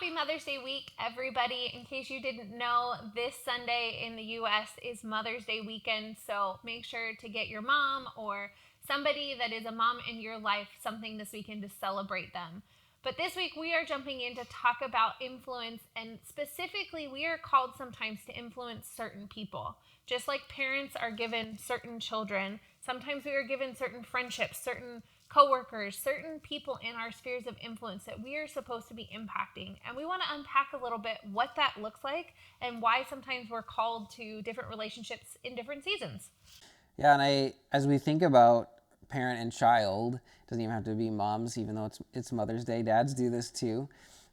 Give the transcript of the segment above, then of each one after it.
Happy Mother's Day week, everybody. In case you didn't know, this Sunday in the U.S. is Mother's Day weekend, so make sure to get your mom or somebody that is a mom in your life something this weekend to celebrate them. But this week we are jumping in to talk about influence, and specifically we are called sometimes to influence certain people. Just like parents are given certain children, sometimes we are given certain friendships, certain coworkers, certain people in our spheres of influence that we are supposed to be impacting. And we want to unpack a little bit what that looks like and why sometimes we're called to different relationships in different seasons. Yeah, and as we think about parent and child, it doesn't even have to be moms, even though it's Mother's Day. Dads do this too.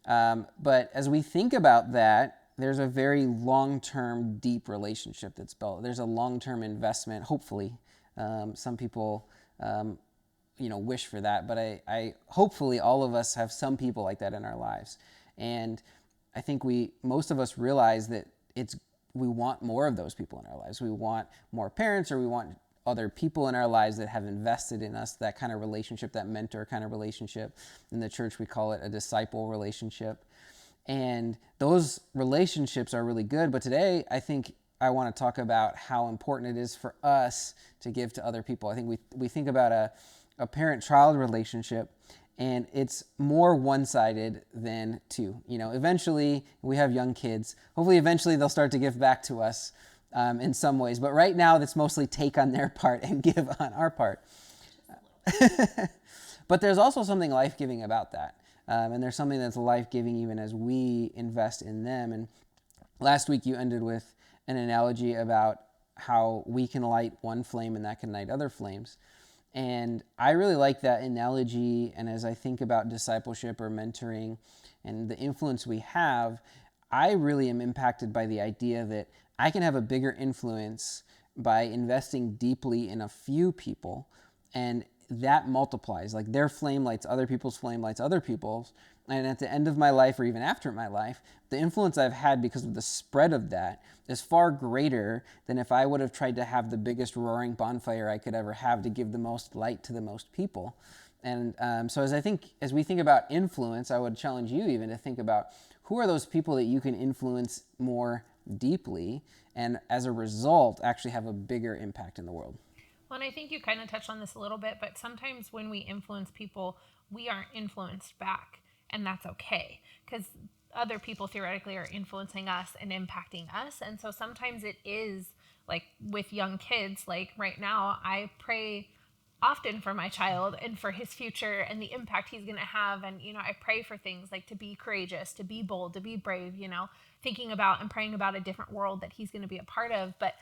But as we think about that, there's a very long-term, deep relationship that's built. There's a long-term investment, hopefully. Some people, wish for that, but I hopefully all of us have some people like that in our lives. And I think most of us realize that we want more of those people in our lives. We want more parents, or we want other people in our lives that have invested in us, that kind of relationship, that mentor kind of relationship. In the church, we call it a disciple relationship. And those relationships are really good. But today, I think I want to talk about how important it is for us to give to other people. I think we think about a parent-child relationship, and it's more one-sided than two. Eventually, we have young kids. Hopefully, eventually, they'll start to give back to us in some ways. But right now, that's mostly take on their part and give on our part. But there's also something life-giving about that. And there's something that's life-giving even as we invest in them. And last week, you ended with an analogy about how we can light one flame and that can light other flames. And I really like that analogy. And as I think about discipleship or mentoring and the influence we have, I really am impacted by the idea that I can have a bigger influence by investing deeply in a few people, and that multiplies. Like their flame lights other people's flame lights other people's. And at the end of my life, or even after my life, the influence I've had because of the spread of that is far greater than if I would have tried to have the biggest roaring bonfire I could ever have to give the most light to the most people. And so as we think about influence, I would challenge you even to think about who are those people that you can influence more deeply, and as a result, actually have a bigger impact in the world. Well, and I think you kind of touched on this a little bit, but sometimes when we influence people, we aren't influenced back, and that's okay, because other people theoretically are influencing us and impacting us. And so sometimes it is like with young kids, like right now, I pray often for my child and for his future and the impact he's going to have. And, I pray for things like to be courageous, to be bold, to be brave, thinking about and praying about a different world that he's going to be a part of. But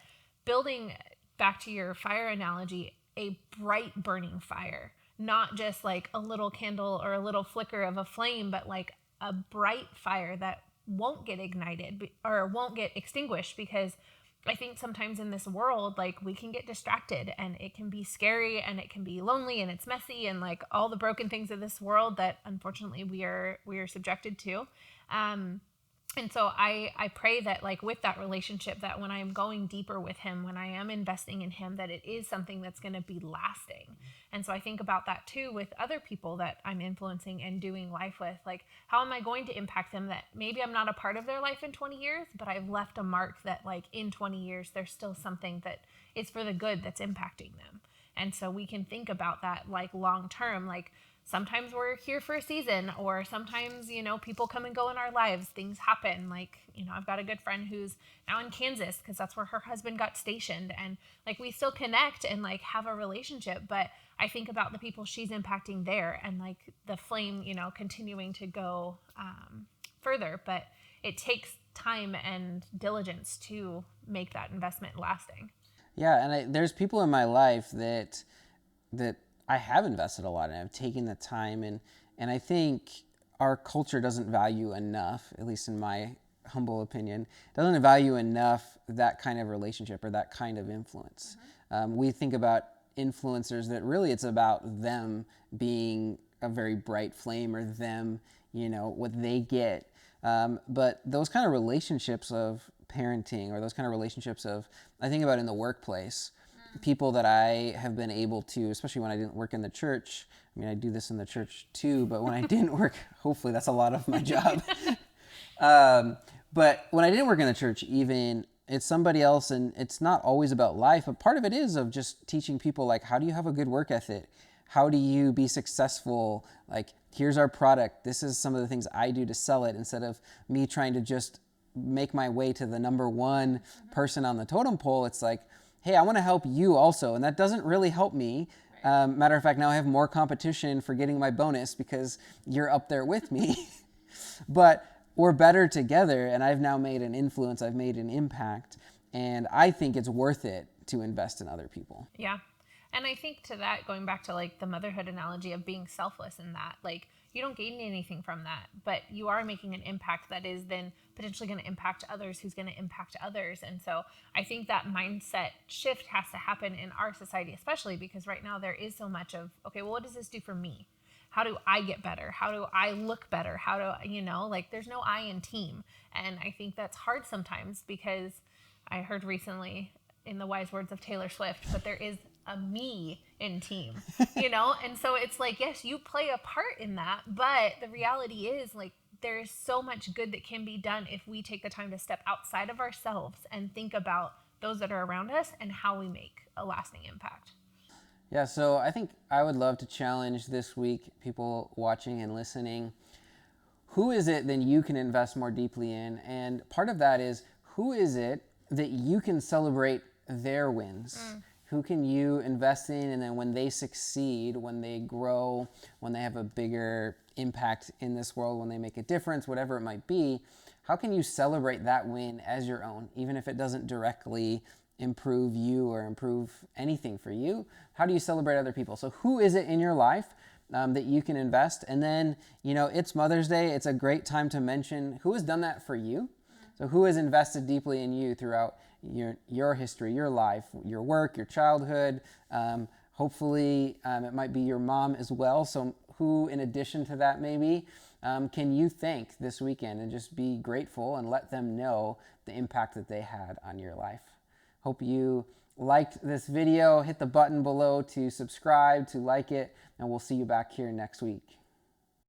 building, back to your fire analogy, a bright burning fire, not just like a little candle or a little flicker of a flame, but like a bright fire that won't get ignited or won't get extinguished. Because I think sometimes in this world, like we can get distracted and it can be scary and it can be lonely and it's messy and like all the broken things of this world that unfortunately we are subjected to. And so I pray that like with that relationship, that when I am going deeper with him, when I am investing in him, that it is something that's going to be lasting. And so I think about that too with other people that I'm influencing and doing life with. Like, how am I going to impact them that maybe I'm not a part of their life in 20 years, but I've left a mark that like in 20 years, there's still something that is for the good that's impacting them. And so we can think about that like long term, like sometimes we're here for a season, or sometimes, people come and go in our lives. Things happen. Like, I've got a good friend who's now in Kansas because that's where her husband got stationed. And like, we still connect and like have a relationship. But I think about the people she's impacting there and like the flame, continuing to go further. But it takes time and diligence to make that investment lasting. Yeah, and there's people in my life that I have invested a lot in. I've taken the time, and I think our culture doesn't value enough, at least in my humble opinion, doesn't value enough that kind of relationship or that kind of influence. We think about influencers that really it's about them being a very bright flame, or them, what they get. But those kind of relationships of parenting, or those kind of relationships of, I think about in the workplace, people that I have been able to, especially when I didn't work in the church. I mean, I do this in the church too, but when I didn't work, hopefully that's a lot of my job. But when I didn't work in the church, even it's somebody else, and it's not always about life, but part of it is of just teaching people, like, how do you have a good work ethic? How do you be successful? Like, here's our product. This is some of the things I do to sell it, instead of me trying to just make my way to the number one person on the totem pole. It's like, hey, I want to help you also. And that doesn't really help me. Matter of fact, now I have more competition for getting my bonus because you're up there with me. But we're better together, and I've now made an influence, I've made an impact, and I think it's worth it to invest in other people. Yeah. And I think to that, going back to like the motherhood analogy of being selfless in that, like you don't gain anything from that, but you are making an impact that is then potentially going to impact others, who's going to impact others. And so I think that mindset shift has to happen in our society, especially because right now there is so much of, okay, well, what does this do for me? How do I get better? How do I look better? How do, like there's no I in team. And I think that's hard sometimes because I heard recently, in the wise words of Taylor Swift, but there is a me in team, And so it's like, yes, you play a part in that, but the reality is like there is so much good that can be done if we take the time to step outside of ourselves and think about those that are around us and how we make a lasting impact. Yeah, so I think I would love to challenge this week people watching and listening. Who is it that you can invest more deeply in? And part of that is, who is it that you can celebrate their wins? Who can you invest in? And then when they succeed, when they grow, when they have a bigger impact in this world, when they make a difference, whatever it might be, how can you celebrate that win as your own, even if it doesn't directly improve you or improve anything for you? How do you celebrate other people? So who is it in your life that you can invest? And then, it's Mother's Day. It's a great time to mention who has done that for you. So who has invested deeply in you throughout your history, your life, your work, your childhood? Hopefully, it might be your mom as well. So who, in addition to that, maybe, can you thank this weekend and just be grateful and let them know the impact that they had on your life? Hope you liked this video. Hit the button below to subscribe, to like it, and we'll see you back here next week.